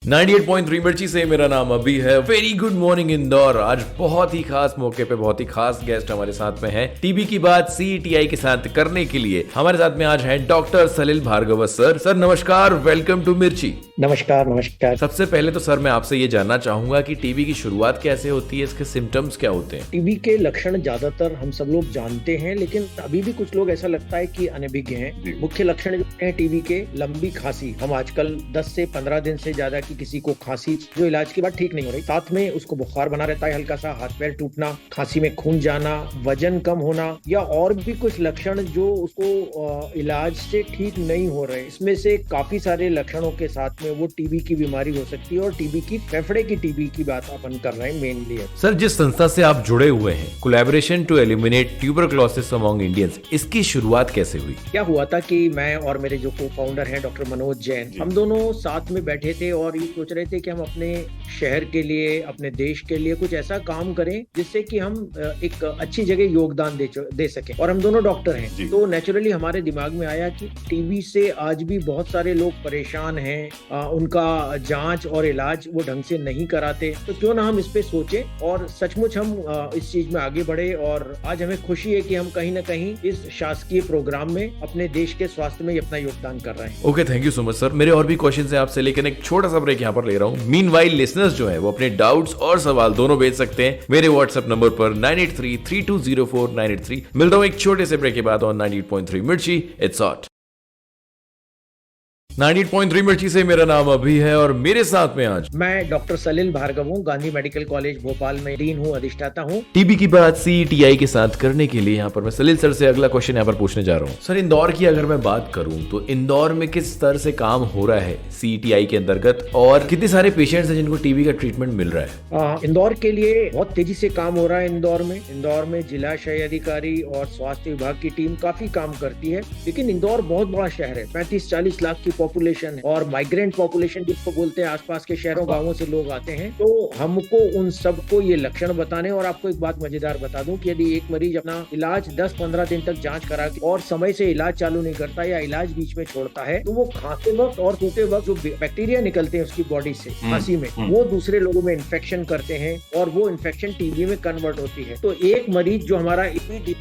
98.3 मिर्ची से मेरा नाम अभी है। Very good morning Indore. आज बहुत ही खास मौके पे बहुत ही खास गेस्ट हमारे साथ में है। टीबी की बात सीईटीआई के साथ करने के लिए हमारे साथ में आज है doctor Salil Bhargava sir. Sir नमस्कार, वेलकम टू मिर्ची। नमस्कार नमस्कार। सबसे पहले तो सर मैं आपसे ये जानना चाहूंगा कि टीबी की शुरुआत कैसे होती है, इसके सिम्टम्स क्या होते हैं? टीबी के लक्षण ज्यादातर हम सब लोग जानते हैं, लेकिन अभी भी कुछ लोग ऐसा लगता है कि अनभिज्ञ हैं। मुख्य लक्षण जो हैं टीबी के, लंबी खांसी। हम आजकल 10 से 15 दिन से ज्यादा की किसी को खांसी जो इलाज के बाद ठीक नहीं हो रही, साथ में उसको बुखार बना रहता है, हल्का सा हाथ पैर टूटना, खांसी में खून जाना, वजन कम होना या और भी कुछ लक्षण जो उसको इलाज से ठीक नहीं हो रहे। इसमें से काफी सारे लक्षणों के साथ में वो टीबी की बीमारी हो सकती है। और टीबी की, फेफड़े की टीबी की बात अपन कर रहे हैं मेनली। सर जिस संस्था से आप जुड़े हुए हैं, collaboration to eliminate tuberculosis among Indians, इसकी शुरुआत कैसे हुई? क्या हुआ था कि मैं और मेरे जो को फाउंडर हैं डॉक्टर मनोज जैन, हम दोनों साथ में बैठे थे और ये सोच रहे थे कि हम अपने शहर के लिए, अपने देश के लिए कुछ ऐसा काम करें जिससे कि हम एक अच्छी जगह योगदान दे सकें। और हम दोनों डॉक्टर हैं, तो नेचुरली हमारे दिमाग में आया कि टीबी से आज भी बहुत सारे लोग परेशान हैं, उनका जांच और इलाज वो ढंग से नहीं कराते, तो क्यों ना हम इस पे सोचें। और सचमुच हम इस चीज में आगे बढ़े और आज हमें खुशी है कि हम कहीं ना कहीं इस शासकीय प्रोग्राम में अपने देश के स्वास्थ्य में अपना योगदान कर रहे हैं। Okay, thank you so much sir. मेरे और भी क्वेश्चन है आपसे, लेकिन एक छोटा सा ब्रेक यहाँ पर ले रहा हूँ। मीनवाइल लिसनर्स जो है वो अपने डाउट्स और सवाल दोनों भेज सकते हैं मेरे व्हाट्सएप नंबर पर 9833204983। मिलता हूँ एक छोटे से ब्रेक के बाद ऑन 98.3 मिर्ची। It's hot. 98.3 मिर्ची से मेरा नाम अभी है और मेरे साथ में आज मैं डॉक्टर सलिल भार्गव हूँ। गांधी मेडिकल कॉलेज भोपाल में डीन हूँ, अधिष्ठाता हूँ। टीबी की बात सीईटीआई के साथ करने के लिए यहाँ पर मैं सलिल सर से अगला क्वेश्चन यहाँ पर पूछने जा रहा हूँ। सर इंदौर की अगर मैं बात करूँ तो इंदौर में किस स्तर से काम हो रहा है सीईटीआई के अंतर्गत, और कितने सारे पेशेंट्स हैं जिनको टीबी का ट्रीटमेंट मिल रहा है? इंदौर के लिए बहुत तेजी से काम हो रहा है। इंदौर में जिला क्षय अधिकारी और स्वास्थ्य विभाग की टीम काफी काम करती है, लेकिन इंदौर बहुत बड़ा शहर है, 35-40 लाख की पॉपुलेशन है और माइग्रेंट पॉपुलेशन जिसको बोलते हैं, आसपास के शहरों गांवों से लोग आते हैं। तो हमको उन सबको ये लक्षण बताने। और आपको एक बात मजेदार बता दूं कि यदि एक मरीज अपना इलाज 10-15 दिन तक जांच करा के और समय से इलाज चालू नहीं करता या इलाज बीच में छोड़ता है, तो वो खांसते वक्त और सूते वक्त जो बैक्टीरिया निकलते हैं उसकी बॉडी से खांसी में, वो दूसरे लोगों में इन्फेक्शन करते हैं और वो इन्फेक्शन टीबी में कन्वर्ट होती है। तो एक मरीज जो हमारा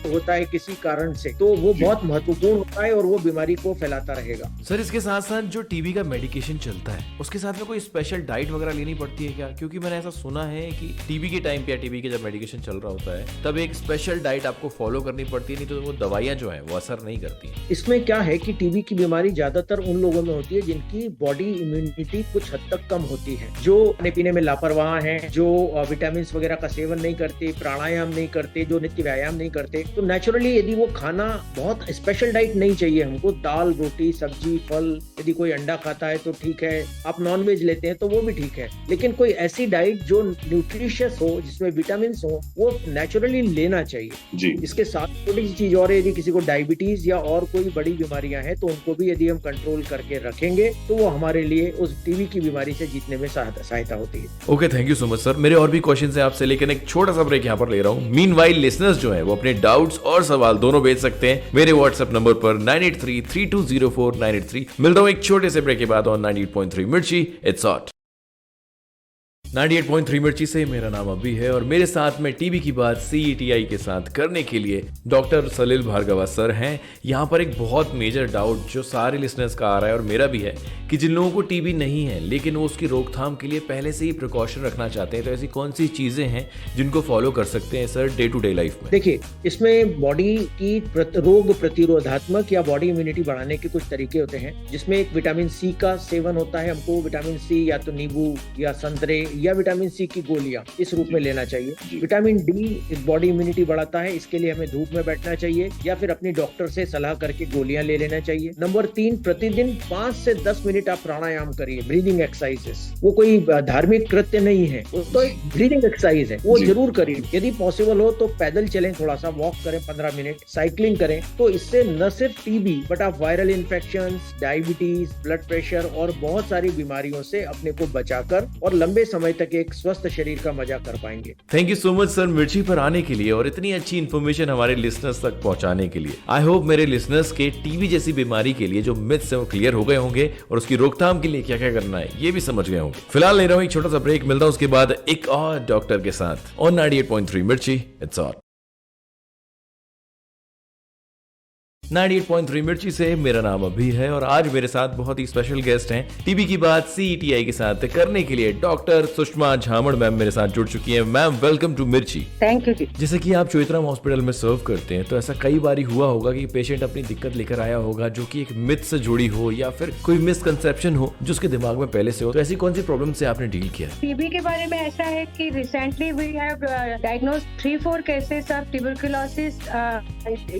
होता है किसी कारण से, तो वो बहुत महत्वपूर्ण होता है और वो बीमारी को फैलाता रहेगा। सर इसके साथ साथ जो टीबी का मेडिकेशन चलता है उसके साथ में कोई स्पेशल डाइट वगैरह लेनी पड़ती है क्या? क्योंकि मैंने ऐसा सुना है कि टीबी के टाइम पे या टीबी के जब मेडिकेशन चल रहा होता है तब एक स्पेशल डाइट आपको फॉलो करनी पड़ती है, नहीं तो वो दवाइयां जो है वो असर नहीं करती। इसमें क्या है कि टीबी की बीमारी ज्यादातर उन लोगों में होती है जिनकी बॉडी इम्यूनिटी कुछ हद तक कम होती है, जो खाने पीने में लापरवाह हैं, जो विटामिन वगैरह का सेवन नहीं करते, प्राणायाम नहीं करते, जो नित्य व्यायाम नहीं करते। तो नेचुरली यदि वो खाना, बहुत स्पेशल डाइट नहीं चाहिए हमको, दाल रोटी सब्जी फल, यदि कोई अंडा खाता है तो ठीक है, आप नॉन वेज लेते हैं तो वो भी ठीक है, लेकिन कोई ऐसी डाइट जो न्यूट्रिशियस हो, जिसमें विटामिन हो, वो नेचुरली लेना चाहिए जी। इसके साथ थोड़ी सी चीज और, यदि किसी को डायबिटीज या और कोई बड़ी बीमारियां हैं तो उनको भी यदि हम कंट्रोल करके रखेंगे तो वो हमारे लिए उस टीबी की बीमारी से जीतने में सहायता होती है। Okay, thank you so much sir. मेरे और भी क्वेश्चन है आपसे, लेकिन एक छोटा सा ब्रेक यहाँ पर ले रहा हूँ। मीनवाइल लिसनर्स जो है वो अपने डाउट्स और सवाल दोनों भेज सकते हैं मेरे व्हाट्सएप नंबर पर 9833204983। मिलता हूँ एक छोटे से ब्रेक के बाद ऑन 98.3 मिर्ची। It's hot. 98.3 मिर्ची से मेरा नाम अभी है और मेरे साथ में टीबी की बात सीईटीआई के साथ करने के लिए डॉक्टर सलिल भार्गव सर हैं। यहाँ पर एक बहुत मेजर डाउट जो सारे लिसनर्स का आ रहा है और मेरा भी है कि जिन लोगों को टीबी नहीं है लेकिन वो उसकी रोकथाम के लिए पहले से ही प्रिकॉशन रखना चाहते हैं, तो ऐसी कौन सी चीजें हैं जिनको फॉलो कर सकते हैं sir day to day life में? देखिए, इसमें बॉडी की रोग प्रतिरोधात्मक या बॉडी इम्यूनिटी बढ़ाने के कुछ तरीके होते हैं, जिसमें एक विटामिन सी का सेवन होता है। हमको विटामिन सी या तो नींबू या संतरे या विटामिन सी की गोलियां इस रूप में लेना चाहिए। विटामिन डी बॉडी इम्यूनिटी बढ़ाता है, इसके लिए हमें धूप में बैठना चाहिए या फिर अपनी डॉक्टर से सलाह करके गोलियां ले लेना चाहिए। नंबर 3, प्रतिदिन 5 से 10 मिनट आप प्राणायाम करिए, ब्रीदिंग एक्सरसाइजेस। वो कोई धार्मिक कृत्य नहीं है, वो तो एक ब्रीदिंग एक्सरसाइज है, वो जरूर करिए। यदि पॉसिबल हो तो पैदल चलें, थोड़ा सा वॉक करें 15 मिनट, साइकिलिंग करें। तो इससे न सिर्फ टीबी बट आप viral infection, diabetes, blood pressure और बहुत सारी बीमारियों से अपने को बचाकर और लंबे समय समय तक एक स्वस्थ शरीर का मजा कर पाएंगे। Thank you so much sir मिर्ची पर आने के लिए और इतनी अच्छी इन्फॉर्मेशन हमारे लिसनर्स तक पहुंचाने के लिए। आई होप मेरे लिसनर्स के टीबी जैसी बीमारी के लिए जो मिथ्स है वो क्लियर हो गए होंगे और उसकी रोकथाम के लिए क्या क्या करना है ये भी समझ गए होंगे। फिलहाल ले रहा हूँ एक छोटा सा ब्रेक, मिलता हूँ उसके बाद एक और डॉक्टर के साथ ऑन 98.3 मिर्ची। इट्स ऑन 98.3 मिर्ची से मेरा नाम अभी है और आज मेरे साथ बहुत ही स्पेशल गेस्ट हैं। टीबी की बात सीईटीआई के साथ करने के लिए डॉक्टर सुषमा झामड़ मैम मेरे साथ जुड़ चुकी हैं। Ma'am welcome to Mirchi. Thank you जी। जैसे कि आप चोइथराम हॉस्पिटल में सर्व करते हैं तो ऐसा कई बार हुआ होगा कि पेशेंट अपनी दिक्कत लेकर आया होगा जो कि एक मिथ से जुड़ी हो या फिर कोई मिसकंसेप्शन हो जो उसके दिमाग में पहले से हो, तो ऐसी कौन सी प्रॉब्लम से आपने डील किया? टीबी के बारे में ऐसा है कि recently we have diagnosed 3-4 cases of tuberculosis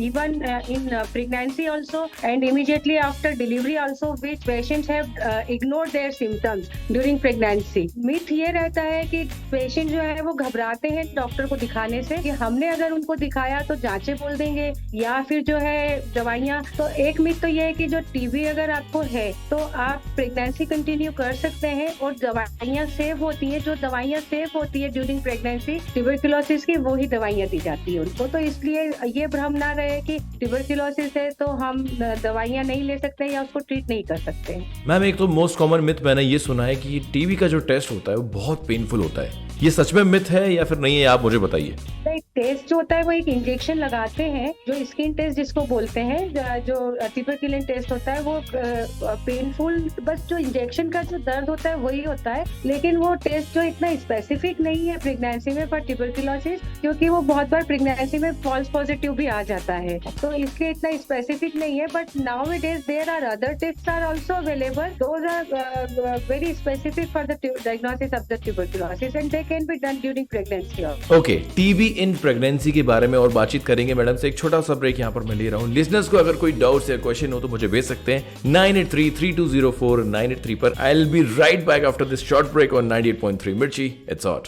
even in pregnancy also and immediately after delivery also, which patients have ignored their symptoms during pregnancy. myth ये रहता है कि पेशेंट जो है वो घबराते हैं डॉक्टर को दिखाने से कि हमने अगर उनको दिखाया तो जांचें बोल देंगे या फिर जो है दवाइयाँ। तो एक मिथ तो ये है कि जो टीबी अगर आपको है तो आप प्रेगनेंसी कंटिन्यू कर सकते हैं और दवाइयाँ सेव होती है। जो दवाइयाँ सेव होती है ड्यूरिंग प्रेगनेंसी ट्यूबरकुलोसिस की, वो ही दवाइयाँ दी जाती है उनको। तो इसलिए ये भ्रम ना रहे कि ट्यूबरकुलोसिस है तो हम दवाइयाँ नहीं ले सकते या उसको ट्रीट नहीं कर सकते। मैम एक तो मोस्ट कॉमन मिथ मैंने ये सुना है कि टीबी का जो टेस्ट होता है वो बहुत पेनफुल होता है, ये सच में मिथ है या फिर नहीं है, आप मुझे बताइए। टेस्ट जो होता है वो एक इंजेक्शन लगाते हैं जो स्किन टेस्ट जिसको बोलते हैं, जो ट्यूबरकुलिन टेस्ट होता है वो पेनफुल, बस जो इंजेक्शन का जो दर्द होता है वही होता है। लेकिन वो टेस्ट जो इतना स्पेसिफिक नहीं है प्रेगनेंसी में फॉर ट्यूबरकुलोसिस, क्योंकि वो बहुत बार प्रेगनेंसी में फॉल्स पॉजिटिव भी आ जाता है, तो इसलिए इतना स्पेसिफिक नहीं है। But now it is there are other test are also available, those are very specific for the diagnosis of the tuberculosis and they can be done during pregnancy. Okay, TB in pregnancy के बारे में और बातचीत करेंगे madam से। एक छोटा सा ब्रेक यहाँ पर मैं ले रहा हूँ। लिसनर्स को अगर कोई डाउट या क्वेश्चन हो तो मुझे भेज सकते हैं 9833204983 पर। I will be right back after this short break on 98.3 Mirchi. It's hot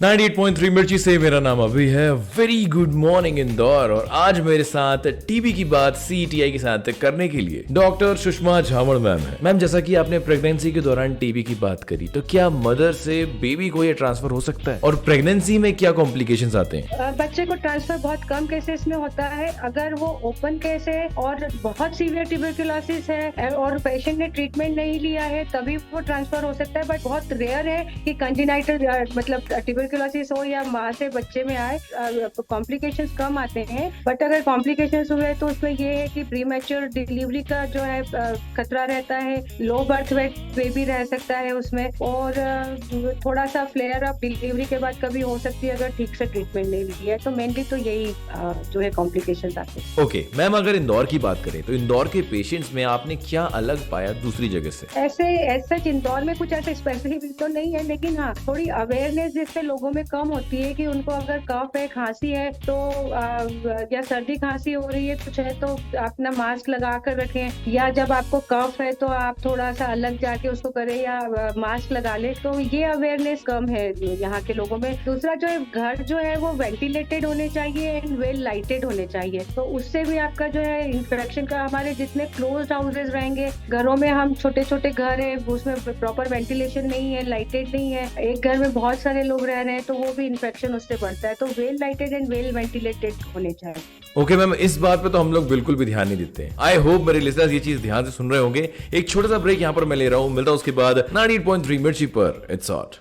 98.3 मिर्ची से मेरा नाम अभी है। Very good morning Indore. और आज मेरे साथ टीबी की बात सीईटीआई के साथ करने के लिए डॉक्टर सुषमा झामड़ मैम है। मैम जैसा कि आपने प्रेगनेंसी के दौरान टीबी की बात करी, तो क्या मदर से बेबी को ये ट्रांसफर हो सकता है और प्रेगनेंसी में क्या कॉम्प्लिकेशंस आते हैं? बच्चे को ट्रांसफर बहुत कम केसेस में होता है। अगर वो ओपन केस है और बहुत सीवियर ट्यूबरकुलोसिस है और पेशेंट ने ट्रीटमेंट नहीं लिया है तभी वो ट्रांसफर हो सकता है। बट बहुत रेयर है कि कंजेनाइटल मतलब ट्यूबरकुलोसिस हो या माँ से बच्चे में आए, कॉम्प्लिकेशंस कम आते हैं। बट अगर कॉम्प्लिकेशंस हुए तो उसमें ये है कि प्रीमैच्योर डिलीवरी का जो है खतरा रहता है, लो बर्थ वेट बेबी रह सकता है उसमें, और थोड़ा सा फ्लेयर अप डिलीवरी के बाद कभी हो सकती है अगर ठीक से ट्रीटमेंट नहीं लिया है। तो मेनली तो यही जो है कॉम्प्लिकेशंस आते हैं। ओके मैम, अगर इंदौर की बात करें तो इंदौर के पेशेंट्स में आपने क्या अलग पाया दूसरी जगह से? ऐसे इंदौर में कुछ ऐसे स्पेसिफिक तो नहीं है, लेकिन हाँ थोड़ी अवेयरनेस जिससे लोगों में कम होती है कि उनको अगर कफ है, खांसी है तो या सर्दी खांसी हो रही है तो चाहे तो अपना मास्क लगा कर रखें, या जब आपको कफ है तो आप थोड़ा सा अलग जाके उसको करें या मास्क लगा ले। तो ये अवेयरनेस कम है यहाँ के लोगों में। दूसरा जो है, घर जो है वो वेंटिलेटेड होने चाहिए एंड वेल लाइटेड होने चाहिए, तो उससे भी आपका जो है इंफेक्शन का, हमारे जितने क्लोज्ड हाउसेज रहेंगे, घरों में हम छोटे छोटे घर है उसमें प्रॉपर वेंटिलेशन नहीं है, लाइटेड नहीं है, एक घर में बहुत सारे लोग रह रहे हैं तो वो भी इन्फेक्शन उससे बढ़ता है। तो well lighted and well ventilated होने चाहिए। ओके मैम, इस बात पे तो हम लोग बिल्कुल भी ध्यान नहीं देते हैं। आई होप मेरे लिसनर्स ये चीज ध्यान से सुन रहे होंगे। एक छोटा सा ब्रेक यहाँ पर मैं ले रहा हूँ, मिलता हूँ उसके बाद 98.3 मिर्ची पर। इट्स हॉट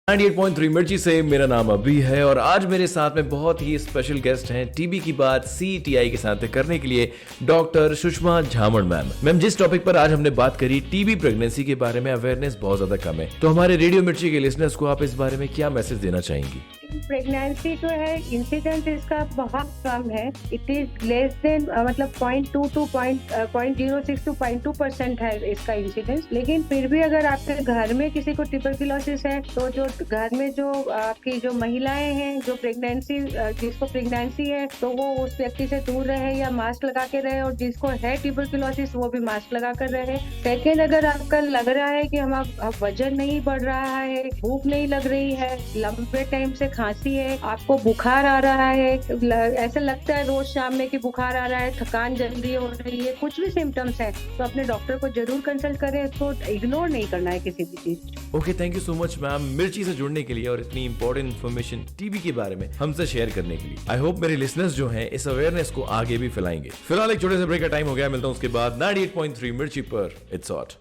98.3 मिर्ची से मेरा नाम अभी है और आज मेरे साथ में बहुत ही स्पेशल गेस्ट हैं टीबी की बात सीईटीआई के साथ करने के लिए डॉक्टर सुषमा झामड़ मैम। मैम जिस टॉपिक पर आज हमने बात करी, टीबी प्रेगनेंसी के बारे में अवेयरनेस बहुत ज्यादा कम है, तो हमारे रेडियो मिर्ची के लिसनर्स को आप इस बारे में क्या मैसेज देना चाहेंगी? प्रेगनेंसी जो है इंसिडेंस इसका बहुत कम है। इट इज लेस देन मतलब 0.2 to 0.06 to 0.2% है इसका इंसिडेंस। लेकिन फिर भी अगर आपके घर में किसी को ट्यूबरकुलोसिस है तो जो घर में जो आपकी जो महिलाएं हैं जो जिसको प्रेगनेंसी है तो वो उस व्यक्ति से दूर रहे या मास्क लगा के रहे, और जिसको है ट्यूबरकुलोसिस वो भी मास्क लगा कर रहे। सेकेंड, अगर आपका लग रहा है कि हम वजन नहीं बढ़ रहा है, भूख नहीं लग रही है, लंबे टाइम से खांसी है, आपको बुखार आ रहा है, ऐसा लगता है रोज शाम में कि बुखार आ रहा है, थकान जल्दी हो रही है, कुछ भी सिम्टम्स है तो अपने डॉक्टर को जरूर कंसल्ट करें। तो इग्नोर नहीं करना है किसी भी चीज। Okay, thank you so much ma'am मिर्ची से जुड़ने के लिए और इतनी इंपॉर्टेंट इन्फॉर्मेशन टीबी के बारे में हमसे शेयर करने के लिए। आई होप मेरे लिसनर्स जो हैं इस अवेयरनेस को आगे भी फैलाएंगे। फिलहाल एक छोटे से ब्रेक का टाइम हो गया, मिलता हूं उसके बाद 98.3 मिर्ची पर इट्स हॉट।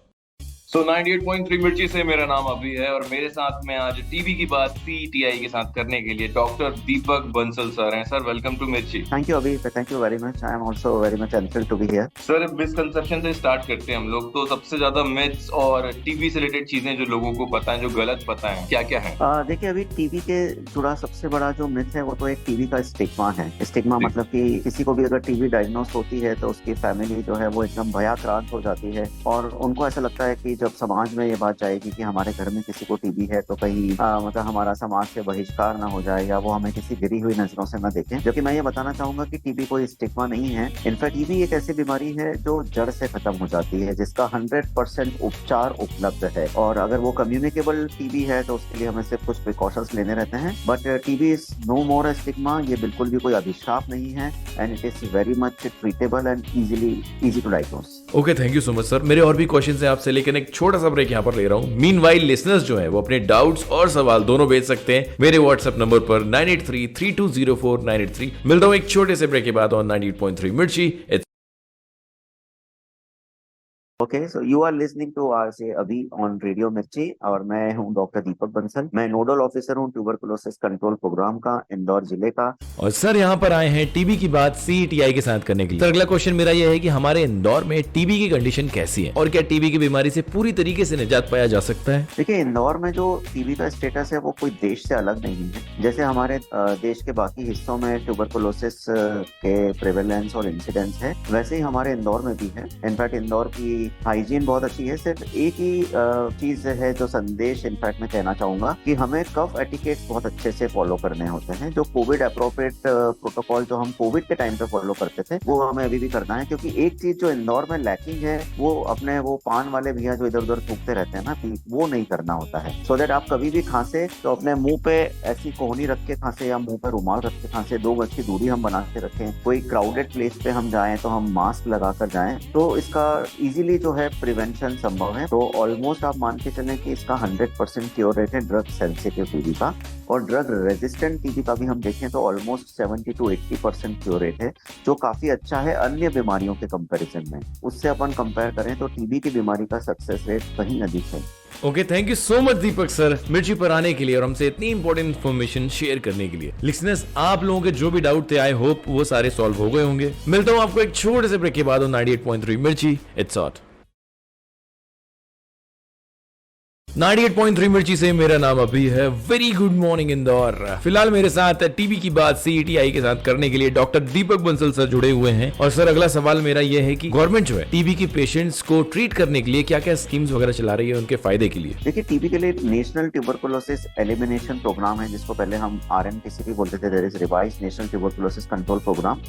98.3 मिर्ची से मेरा नाम अभी है और मेरे साथ में आज टीबी की बात CETI के साथ करने के लिए डॉक्टर दीपक बंसल सर हैं। Sir welcome to Mirchi. Thank you Abhi, thank you very much. I am also very much thrilled to be here. Sir misconception से स्टार्ट करते हैं हम लोग। तो सबसे ज्यादा मिथ्स और टीबी से रिलेटेड चीजें जो लोगों को पता है, जो गलत पता है, क्या क्या है? देखिए, अभी टीबी के जुड़ा सबसे बड़ा जो मिथ है वो तो एक टीबी का स्टिग्मा है। स्टिग्मा मतलब कि किसी को भी अगर टीबी डायग्नोस होती है तो उसकी फैमिली जो है वो एकदम भयाक्रांत हो जाती है और उनको ऐसा लगता है कि जब समाज में बात जाएगी कि हमारे घर में किसी को टीबी है तो कहीं मतलब हमारा समाज से बहिष्कार ना हो जाए या वो हमें किसी गिरी हुई नजरों से ना देखें। जबकि मैं ये बताना चाहूंगा कि टीबी कोई स्टिग्मा नहीं है। इनफैक्ट टीबी एक ऐसी बीमारी है जो जड़ से खत्म हो जाती है, जिसका 100% उपचार उपलब्ध है। और अगर वो कम्युनिकेबल टीबी है तो उसके लिए हमें सिर्फ कुछ प्रिकॉशंस लेने रहते हैं। But TB is no more a stigma. ये बिल्कुल भी कोई अभिशाप नहीं है and it is very much treatable and easy to diagnose. Okay, thank you so much sir. मेरे और भी क्वेश्चन है आपसे, लेकिन एक छोटा सा ब्रेक यहाँ पर ले रहा हूँ। मीनवाइल लिसनर्स जो हैं वो अपने डाउट्स और सवाल दोनों भेज सकते हैं मेरे व्हाट्सएप नंबर पर 9833204983। मिलता हूँ एक छोटे से ब्रेक के बाद on 98.3 Mirchi. Okay, so you are listening to RJ Abhi on radio Mirchi और मैं हूं डॉक्टर दीपक बंसल। मैं नोडल ऑफिसर हूं ट्यूबरकुलोसिस कंट्रोल प्रोग्राम का इंदौर जिले का। और सर यहाँ पर आए हैं टीबी की बात CETI के साथ करने के लिए। तो अगला क्वेश्चन मेरा यह है कि हमारे इंदौर में टीबी की कंडीशन कैसी है और क्या टीबी की बीमारी से पूरी तरीके से निजात पाया जा सकता है? देखिए, इंदौर में जो टीबी का स्टेटस है वो कोई देश से अलग नहीं है। जैसे हमारे देश के बाकी हिस्सों में ट्यूबरकुलोसिस के प्रेवेलेंस और इंसिडेंस है, वैसे ही हमारे इंदौर में भी है। इनफैक्ट इंदौर की हाइजीन बहुत अच्छी है। सिर्फ एक ही चीज है जो संदेश इनफैक्ट मैं कहना चाहूंगा कि हमें कफ एटिकेट्स बहुत अच्छे से फॉलो करने होते हैं। जो कोविड अप्रोप्रिएट प्रोटोकॉल जो हम कोविड के टाइम पे फॉलो करते थे वो हमें अभी भी करना है। क्योंकि एक चीज जो इंदौर में लैकिंग है वो अपने वो पान वाले भैया जो इधर उधर थूकते रहते हैं ना, वो नहीं करना होता है। सो दैट आप कभी भी खांसे तो अपने मुंह पे ऐसी कोहनी रख के खांसे या मुंह पे रुमाल रख के खांसे। 2 गज की दूरी हम बना के रखें। कोई क्राउडेड प्लेस पे हम जाएं तो हम मास्क लगा कर जाएं। तो इसका इजीली जो है प्रिवेंशन संभव है। तो ऑलमोस्ट आप मान के चलें कि इसका 100% क्योर रेट है ड्रग सेंसिटिव टीबी का। और ड्रग रेजिस्टेंट टीबी का भी हम देखें तो ऑलमोस्ट 70 to 80% क्योर रेट है, जो काफी अच्छा है अन्य बीमारियों के कंपैरिजन में। उससे अपन कंपेयर करें तो टीबी की बीमारी का सक्सेस रेट कहीं अधिक है। Okay, thank you so much Deepak sir मिर्ची पर आने के लिए और हमसे इतनी इंपॉर्टेंट इन्फॉर्मेशन शेयर करने के लिए। लिसनर्स, आप लोगों के जो भी डाउट थे आई होप वो सारे सॉल्व हो गए होंगे। मिलता हूँ आपको एक छोटे से ब्रेक के बाद 98.3 मिर्ची इट्स हॉट। 98.3 मिर्ची से मेरा नाम अभी है। Very good morning Indore. फिलहाल मेरे साथ टीबी की बात CETI के साथ करने के लिए डॉक्टर दीपक बंसल सर जुड़े हुए हैं। और सर अगला सवाल मेरा यह है कि गवर्नमेंट जो है टीबी की पेशेंट्स को ट्रीट करने के लिए क्या क्या स्कीम्स वगैरह चला रही है उनके फायदे के लिए? देखिए, टीबी के लिए नेशनल ट्यूबरकुलोसिस एलिमिनेशन प्रोग्राम है, जिसको पहले हम RNTCP बोलते थे, that is revised national tuberculosis control programme.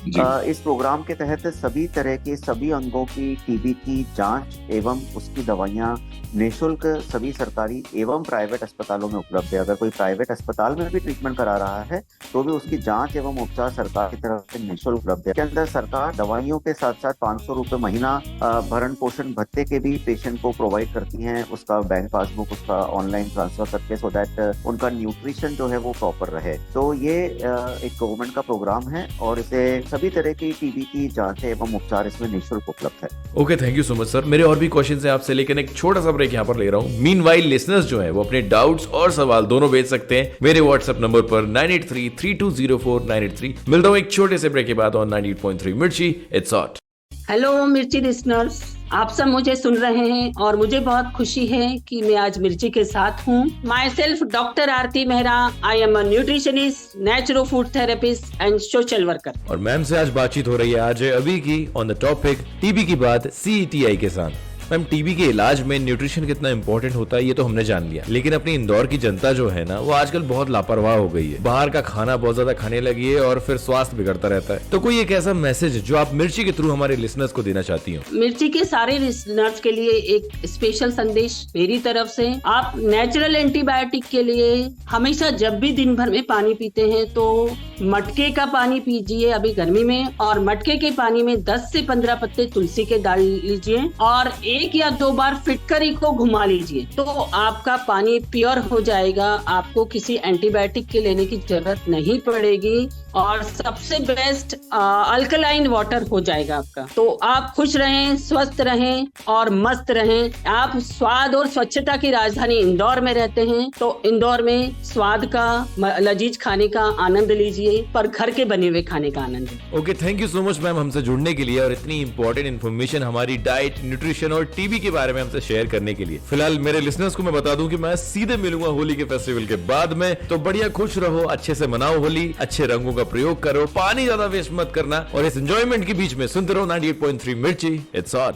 इस प्रोग्राम के तहत सभी तरह के सभी अंगों की टीबी की जांच एवं उसकी दवाइयां निःशुल्क सभी सरकारी एवं प्राइवेट अस्पतालों में उपलब्ध है। अगर कोई प्राइवेट अस्पताल में भी ट्रीटमेंट करा रहा है तो भी उसकी जांच एवं उपचार सरकार की तरफ से निःशुल्क उपलब्ध है। के अंदर सरकार दवाइयों के साथ साथ 500 रुपए महीना भरण पोषण भत्ते के भी पेशेंट को प्रोवाइड करती हैं। उसका बैंक पासबुक उसका ऑनलाइन ट्रांसफर करके, सो दैट उनका न्यूट्रिशन जो है वो प्रॉपर रहे। तो ये एक गवर्नमेंट का प्रोग्राम है और इसे सभी तरह की टीबी की जांच एवं उपचार इसमें निःशुल्क उपलब्ध है। Okay, thank you so much sir. मेरे और भी क्वेश्चन है आपसे, लेकिन एक छोटा सा ब्रेक यहाँ पर ले रहा हूँ। मीनवाइल लिसनर्स जो है वो अपने डाउट्स और सवाल दोनों भेज सकते हैं मेरे व्हाट्सएप नंबर पर 9833204983। मिलता हूँ एक छोटे से ब्रेक के बाद on 98.3 Mirchi it's hot. Hello मिर्ची लिसनर्स, आप सब मुझे सुन रहे हैं और मुझे बहुत खुशी है कि मैं आज मिर्ची के साथ हूँ। My self doctor Aarti Mehra. I am a nutritionist, naturo food therapist and social worker. और मैम से आज बातचीत हो रही है आज अभी की ऑन द टॉपिक टीबी की बात CETI के साथ। मैम टीबी के इलाज में न्यूट्रिशन कितना इंपॉर्टेंट होता है ये तो हमने जान लिया, लेकिन अपनी इंदौर की जनता जो है ना वो आजकल बहुत लापरवाह हो गई है, बाहर का खाना बहुत ज्यादा खाने लगी है और फिर स्वास्थ्य बिगड़ता रहता है। तो कोई एक ऐसा मैसेज जो आप मिर्ची के थ्रू हमारे लिसनर्स को देना चाहती हो? मिर्ची के सारे लिसनर्स के लिए एक स्पेशल संदेश मेरी तरफ से। आप नेचुरल एंटीबायोटिक के लिए हमेशा जब भी दिन भर में पानी पीते हैं तो मटके का पानी पीजिए अभी गर्मी में, और मटके के पानी में 10 से 15 पत्ते तुलसी के डाल लीजिए और 1 या 2 बार फिटकरी को घुमा लीजिए, तो आपका पानी प्योर हो जाएगा। आपको किसी एंटीबायोटिक के लेने की जरूरत नहीं पड़ेगी और सबसे बेस्ट अल्कलाइन वाटर हो जाएगा आपका। तो आप खुश रहें, स्वस्थ रहें और मस्त रहें। आप स्वाद और स्वच्छता की राजधानी इंदौर में रहते हैं तो इंदौर में स्वाद का लजीज खाने का आनंद लीजिए, पर घर के बने हुए खाने का आनंद। Okay, thank you so much ma'am हमसे जुड़ने के लिए और इतनी इंपॉर्टेंट इन्फॉर्मेशन हमारी डाइट, न्यूट्रिशन और टीबी के बारे में हमसे शेयर करने के लिए। फिलहाल मेरे लिसनर्स को मैं बता दूं कि मैं सीधे मिलूंगा होली के फेस्टिवल के बाद में, तो बढ़िया खुश रहो, अच्छे से मनाओ होली, अच्छे रंगों का प्रयोग करो, पानी ज्यादा वेस्ट मत करना और इस एंजॉयमेंट के बीच में सुनते रहो 98.3 मिर्ची, इट्स हॉट।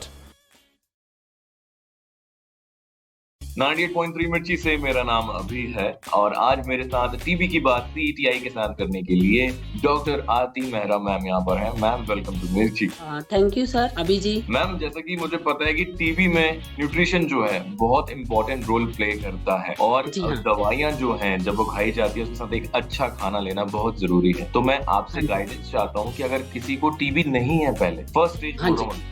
98.3 मिर्ची से मेरा नाम अभी है और आज मेरे साथ टीबी की बात CETI के साथ करने के लिए डॉक्टर आरती मेहरा मैम यहाँ पर हैं। Ma'am welcome to Mirchi. Thank you sir. अभी जी मैम, जैसा कि मुझे पता है कि टीबी में न्यूट्रिशन जो है बहुत इंपॉर्टेंट रोल प्ले करता है और दवाइयाँ जो हैं जब वो खाई जाती है उसके साथ एक अच्छा खाना लेना बहुत जरूरी है। तो मैं आपसे गाइडेंस चाहता हूँ कि अगर किसी को टीबी नहीं है पहले फर्स्ट स्टेज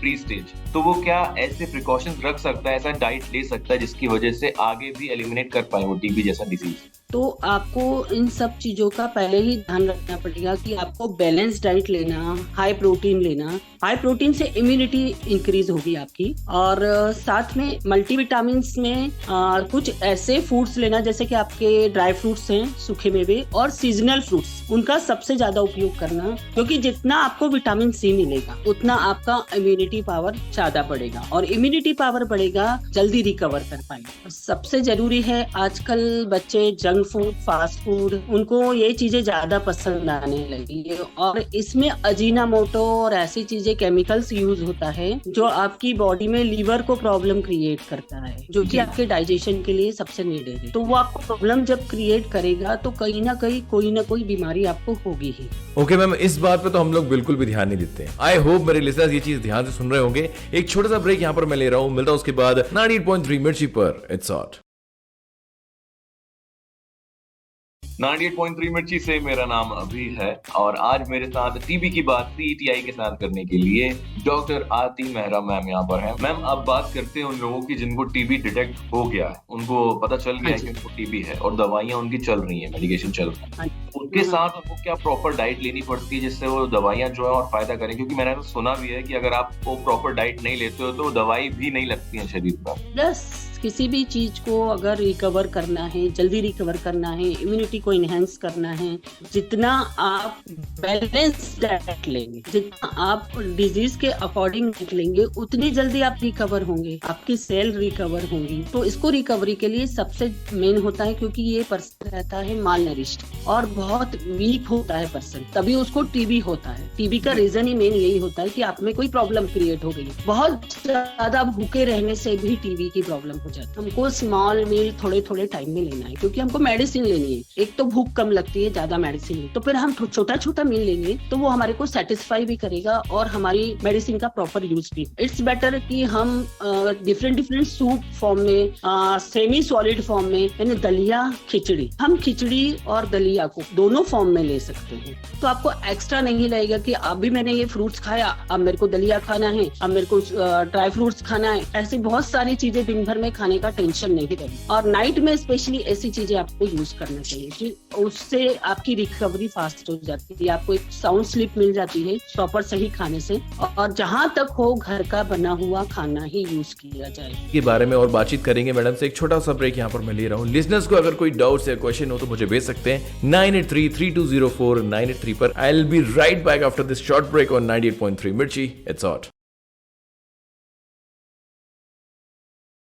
प्री स्टेज, तो वो क्या ऐसे प्रिकॉशंस रख सकता है, ऐसा डाइट ले सकता है जिसकी वजह से आगे भी एलिमिनेट कर पाए वो टीबी जैसा डिजीज? तो आपको इन सब चीजों का पहले ही ध्यान रखना पड़ेगा कि आपको बैलेंस डाइट लेना, हाई प्रोटीन लेना। हाई प्रोटीन से इम्यूनिटी इंक्रीज होगी आपकी, और साथ में मल्टीविटामिन्स में कुछ ऐसे फूड्स लेना जैसे कि आपके ड्राई फ्रूट्स हैं, सूखे मेवे और सीजनल फ्रूट्स, उनका सबसे ज्यादा उपयोग करना, क्योंकि जितना आपको विटामिन सी मिलेगा उतना आपका इम्यूनिटी पावर ज्यादा बढ़ेगा और इम्यूनिटी पावर बढ़ेगा जल्दी रिकवर कर पाएंगे। सबसे जरूरी है, आजकल बच्चे जंक फूड, फास्ट फूड, उनको ये चीजें ज्यादा पसंद आने लगी है और इसमें अजीनामोटो और ऐसी चीजें केमिकल्स यूज होता है जो आपकी बॉडी में लीवर को प्रॉब्लम क्रिएट करता है, जो कि आपके डाइजेशन के लिए सबसे नीडेड है। तो वो आपको प्रॉब्लम जब क्रिएट करेगा तो कहीं ना कहीं कोई ना कोई बीमारी आपको होगी ही। ओके मैम, इस बात पे तो हम लोग बिल्कुल भी ध्यान नहीं देते। आई होप मेरे लिसनर्स ये चीज ध्यान से सुन रहे होंगे। एक छोटा सा ब्रेक यहाँ पर मैं ले रहा हूँ, मिलता हूँ उसके बाद 98.3 मिर्ची पर, इट्स हॉट। 98.3 मिर्ची से मेरा नाम अभी है और आज मेरे साथ टीबी की बात CETI के साथ करने के लिए डॉक्टर आरती मेहरा मैम यहाँ पर हैं। मैम, अब बात करते हैं उन लोगों की जिनको टीबी डिटेक्ट हो गया है, उनको पता चल गया है कि उनको टीबी है और दवाइयाँ उनकी चल रही है, मेडिकेशन चल रहा है, उसके साथ उनको क्या प्रॉपर डाइट लेनी पड़ती है जिससे वो दवाइयाँ जो है और फायदा करें? क्योंकि मैंने तो सुना भी है कि अगर आप वो प्रॉपर डाइट नहीं लेते हो तो दवाई भी नहीं लगती है शरीर पर। प्लस किसी भी चीज को अगर रिकवर करना है, जल्दी रिकवर करना है, इम्यूनिटी को इनहेंस करना है, जितना आप बैलेंस डाइट लेंगे, जितना आप डिजीज के अकॉर्डिंग लेंगे, उतनी जल्दी आप रिकवर होंगे, आपकी सेल रिकवर होंगी। तो इसको रिकवरी के लिए सबसे मेन होता है, क्योंकि ये पर्सन रहता है माल नरिश्ड और बहुत वीक होता है पर्सन, तभी उसको टीबी होता है। टीबी का रीजन ही मेन यही होता है कि आप में कोई प्रॉब्लम क्रिएट हो गई। बहुत ज्यादा भूखे रहने से भी टीबी की प्रॉब्लम हो जाती है। हमको स्मॉल मील थोड़े थोड़े टाइम में लेना है, क्योंकि हमको मेडिसिन लेनी है। एक तो भूख कम लगती है ज्यादा मेडिसिन, तो फिर हम छोटा छोटा मील लेंगे तो वो हमारे को सेटिस्फाई भी करेगा और हमारी मेडिसिन का प्रॉपर यूज भी। इट्स बेटर कि हम डिफरेंट सूप फॉर्म में, सेमी सॉलिड फॉर्म में, यानी दलिया खिचड़ी, हम खिचड़ी और दलिया को दोनों फॉर्म में ले सकते हैं। तो आपको एक्स्ट्रा नहीं लगेगा कि अभी मैंने ये फ्रूट्स खाया, अब मेरे को दलिया खाना है, अब मेरे को ड्राई फ्रूट्स खाना है। ऐसी बहुत सारी चीजें दिन भर में खाने का टेंशन नहीं रहेगी। और नाइट में स्पेशली ऐसी चीजें आपको यूज करना चाहिए कि उससे आपकी रिकवरी फास्ट हो जाती है, आपको एक साउंड स्लीप मिल जाती है प्रॉपर सही खाने से। और जहां तक हो घर का बना हुआ खाना ही यूज किया जाए। के बारे में और बातचीत करेंगे मैडम से। एक छोटा सा ब्रेक यहाँ पर मैं ले रहा हूँ। लिसनर्स को अगर कोई डाउट या क्वेश्चन हो तो मुझे भेज सकते हैं 9833204983 पर। I will be right back after this short break on 98.3 Mirchi, it's hot.